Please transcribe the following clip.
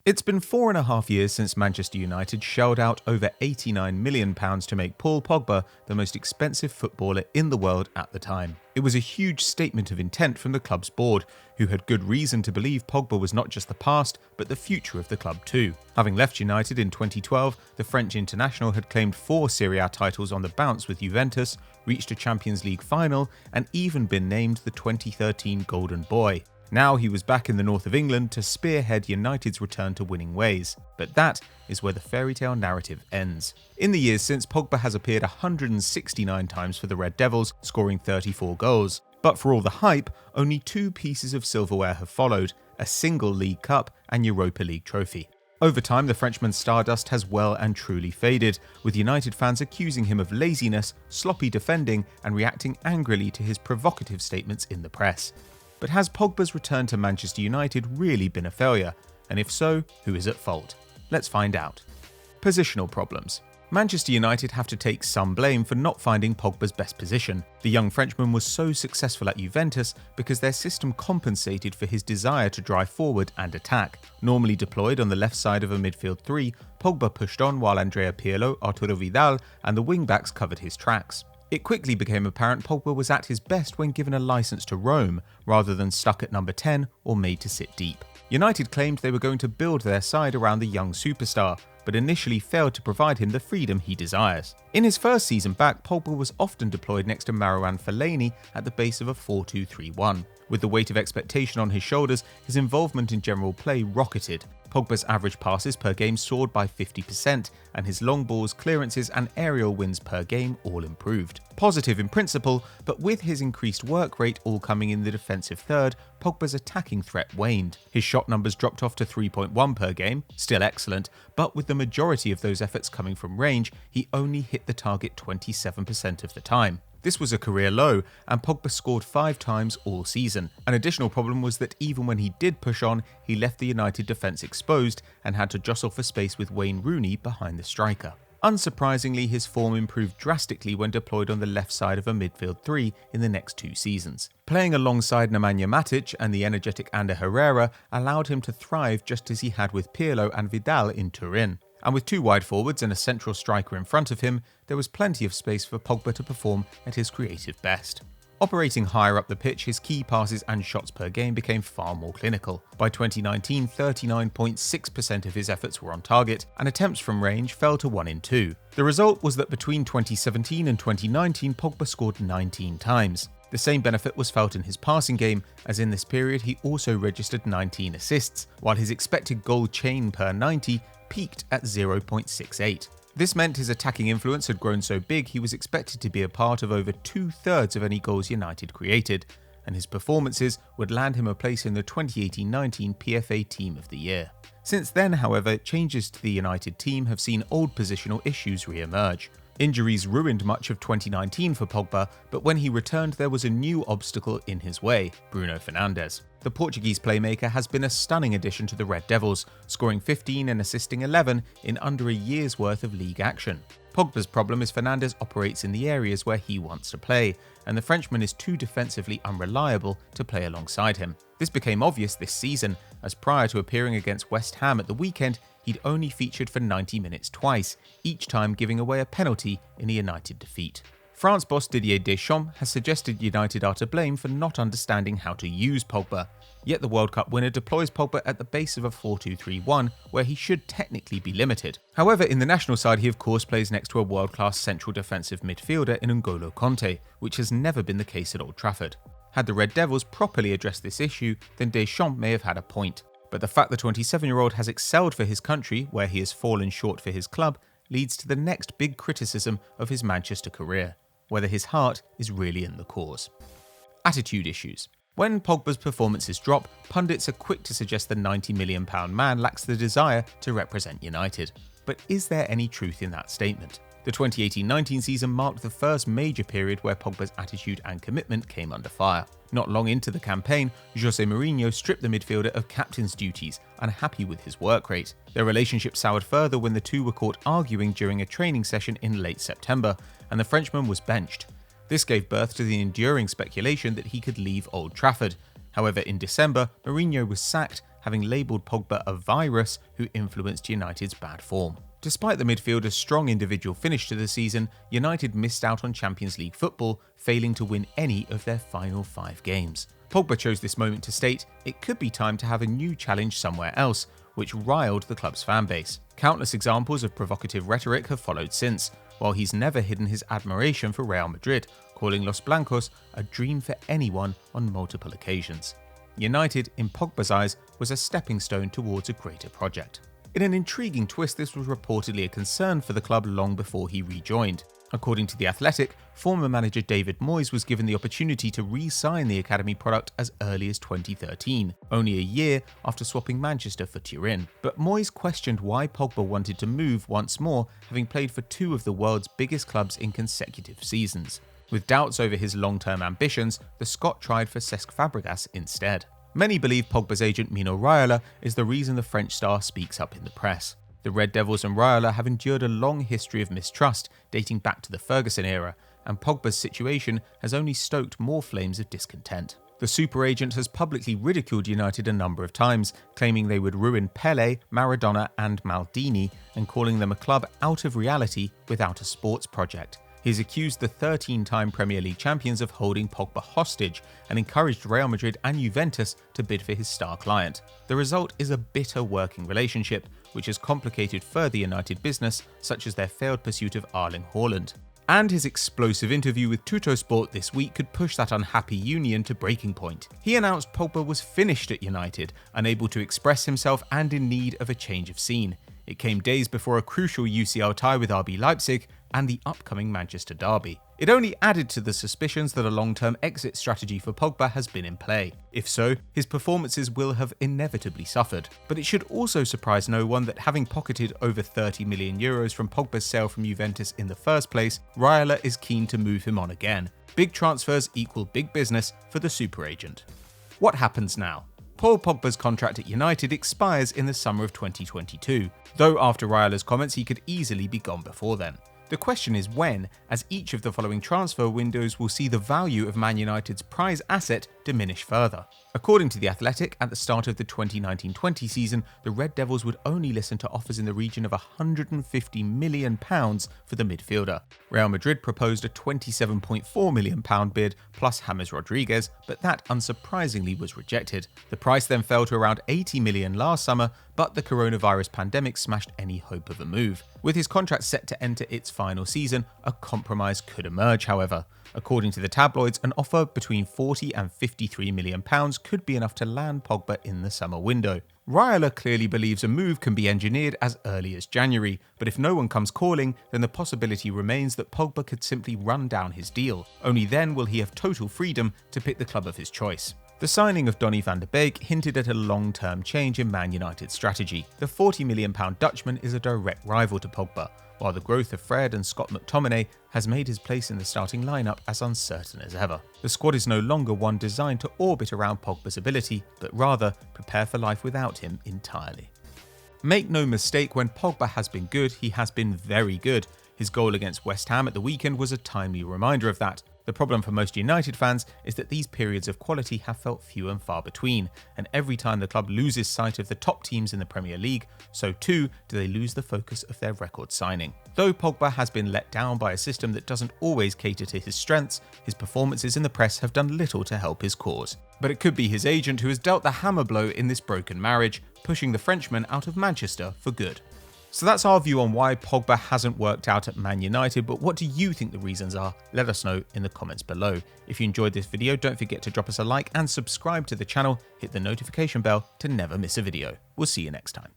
It's been 4.5 years since Manchester United shelled out over £89 million to make Paul Pogba the most expensive footballer in the world at the time. It was a huge statement of intent from the club's board, who had good reason to believe Pogba was not just the past, but the future of the club too. Having left United in 2012, the French international had claimed 4 Serie A titles on the bounce with Juventus, reached a Champions League final, and even been named the 2013 Golden Boy. Now he was back in the north of England to spearhead United's return to winning ways. But that is where the fairy tale narrative ends. In the years since, Pogba has appeared 169 times for the Red Devils, scoring 34 goals. But for all the hype, only 2 pieces of silverware have followed, a single League Cup and Europa League trophy. Over time, the Frenchman's stardust has well and truly faded, with United fans accusing him of laziness, sloppy defending, and reacting angrily to his provocative statements in the press. But has Pogba's return to Manchester United really been a failure? And if so, who is at fault? Let's find out. Positional problems. Manchester United have to take some blame for not finding Pogba's best position. The young Frenchman was so successful at Juventus because their system compensated for his desire to drive forward and attack. Normally deployed on the left side of a midfield 3, Pogba pushed on while Andrea Pirlo, Arturo Vidal and the wing-backs covered his tracks. It quickly became apparent Pogba was at his best when given a license to roam, rather than stuck at number 10 or made to sit deep. United claimed they were going to build their side around the young superstar, but initially failed to provide him the freedom he desires. In his first season back, Pogba was often deployed next to Marouane Fellaini at the base of a 4-2-3-1. With the weight of expectation on his shoulders, his involvement in general play rocketed. Pogba's average passes per game soared by 50%, and his long balls, clearances and aerial wins per game all improved. Positive in principle, but with his increased work rate all coming in the defensive third, Pogba's attacking threat waned. His shot numbers dropped off to 3.1 per game, still excellent, but with the majority of those efforts coming from range, he only hit the target 27% of the time. This was a career low, and Pogba scored 5 times all season. An additional problem was that even when he did push on, he left the United defence exposed and had to jostle for space with Wayne Rooney behind the striker. Unsurprisingly, his form improved drastically when deployed on the left side of a midfield 3 in the next 2 seasons. Playing alongside Nemanja Matic and the energetic Ander Herrera allowed him to thrive just as he had with Pirlo and Vidal in Turin. And with 2 wide forwards and a central striker in front of him, there was plenty of space for Pogba to perform at his creative best. Operating higher up the pitch, his key passes and shots per game became far more clinical. By 2019, 39.6% of his efforts were on target, and attempts from range fell to 1 in 2. The result was that between 2017 and 2019, Pogba scored 19 times. The same benefit was felt in his passing game, as in this period he also registered 19 assists, while his expected goal chain per 90 peaked at 0.68. This meant his attacking influence had grown so big he was expected to be a part of over 2/3 of any goals United created, and his performances would land him a place in the 2018-19 PFA Team of the Year. Since then, however, changes to the United team have seen old positional issues re-emerge. Injuries ruined much of 2019 for Pogba, but when he returned there was a new obstacle in his way: Bruno Fernandes. The Portuguese playmaker has been a stunning addition to the Red Devils, scoring 15 and assisting 11 in under a year's worth of league action. Pogba's problem is Fernandes operates in the areas where he wants to play, and the Frenchman is too defensively unreliable to play alongside him. This became obvious this season, as prior to appearing against West Ham at the weekend, he'd only featured for 90 minutes twice, each time giving away a penalty in a United defeat. France boss Didier Deschamps has suggested United are to blame for not understanding how to use Pogba, yet the World Cup winner deploys Pogba at the base of a 4-2-3-1 where he should technically be limited. However, in the national side he of course plays next to a world-class central defensive midfielder in N'Golo Kanté, which has never been the case at Old Trafford. Had the Red Devils properly addressed this issue, then Deschamps may have had a point. But the fact the 27-year-old has excelled for his country where he has fallen short for his club leads to the next big criticism of his Manchester career: whether his heart is really in the cause. Attitude issues. When Pogba's performances drop, pundits are quick to suggest the £90 million man lacks the desire to represent United. But is there any truth in that statement? The 2018-19 season marked the first major period where Pogba's attitude and commitment came under fire. Not long into the campaign, Jose Mourinho stripped the midfielder of captain's duties, unhappy with his work rate. Their relationship soured further when the two were caught arguing during a training session in late September, and the Frenchman was benched. This gave birth to the enduring speculation that he could leave Old Trafford. However, in December, Mourinho was sacked, having labelled Pogba a virus who influenced United's bad form. Despite the midfielder's strong individual finish to the season, United missed out on Champions League football, failing to win any of their final 5 games. Pogba chose this moment to state it could be time to have a new challenge somewhere else, which riled the club's fanbase. Countless examples of provocative rhetoric have followed since, while he's never hidden his admiration for Real Madrid, calling Los Blancos a dream for anyone on multiple occasions. United, in Pogba's eyes, was a stepping stone towards a greater project. In an intriguing twist, this was reportedly a concern for the club long before he rejoined. According to The Athletic, former manager David Moyes was given the opportunity to re-sign the academy product as early as 2013, only a year after swapping Manchester for Turin. But Moyes questioned why Pogba wanted to move once more, having played for 2 of the world's biggest clubs in consecutive seasons. With doubts over his long-term ambitions, the Scot tried for Cesc Fabregas instead. Many believe Pogba's agent Mino Raiola is the reason the French star speaks up in the press. The Red Devils and Raiola have endured a long history of mistrust dating back to the Ferguson era, and Pogba's situation has only stoked more flames of discontent. The super agent has publicly ridiculed United a number of times, claiming they would ruin Pelé, Maradona and Maldini, and calling them a club out of reality without a sports project. He's accused the 13-time Premier League champions of holding Pogba hostage and encouraged Real Madrid and Juventus to bid for his star client. The result is a bitter working relationship, which has complicated further United business, such as their failed pursuit of Erling Haaland. And his explosive interview with Tuttosport this week could push that unhappy union to breaking point. He announced Pogba was finished at United, unable to express himself and in need of a change of scene. It came days before a crucial UCL tie with RB Leipzig and the upcoming Manchester derby. It only added to the suspicions that a long-term exit strategy for Pogba has been in play. If so, his performances will have inevitably suffered. But it should also surprise no one that having pocketed over €30 million from Pogba's sale from Juventus in the first place, Raiola is keen to move him on again. Big transfers equal big business for the super agent. What happens now? Paul Pogba's contract at United expires in the summer of 2022, though after Raiola's comments he could easily be gone before then. The question is when, as each of the following transfer windows will see the value of Man United's prize asset diminish further. According to The Athletic, at the start of the 2019-20 season, the Red Devils would only listen to offers in the region of £150 million for the midfielder. Real Madrid proposed a £27.4 million bid plus James Rodriguez, but that unsurprisingly was rejected. The price then fell to around £80 million last summer, but the coronavirus pandemic smashed any hope of a move. With his contract set to enter its final season, a compromise could emerge, however. According to the tabloids, an offer between £40 and £53 million could be enough to land Pogba in the summer window. Raiola clearly believes a move can be engineered as early as January, but if no one comes calling, then the possibility remains that Pogba could simply run down his deal. Only then will he have total freedom to pick the club of his choice. The signing of Donny van de Beek hinted at a long-term change in Man United's strategy. The £40 million Dutchman is a direct rival to Pogba, while the growth of Fred and Scott McTominay has made his place in the starting lineup as uncertain as ever. The squad is no longer one designed to orbit around Pogba's ability, but rather prepare for life without him entirely. Make no mistake, when Pogba has been good, he has been very good. His goal against West Ham at the weekend was a timely reminder of that. The problem for most United fans is that these periods of quality have felt few and far between, and every time the club loses sight of the top teams in the Premier League, so too do they lose the focus of their record signing. Though Pogba has been let down by a system that doesn't always cater to his strengths, his performances in the press have done little to help his cause. But it could be his agent who has dealt the hammer blow in this broken marriage, pushing the Frenchman out of Manchester for good. So that's our view on why Pogba hasn't worked out at Man United, but what do you think the reasons are? Let us know in the comments below. If you enjoyed this video, don't forget to drop us a like and subscribe to the channel, hit the notification bell to never miss a video. We'll see you next time.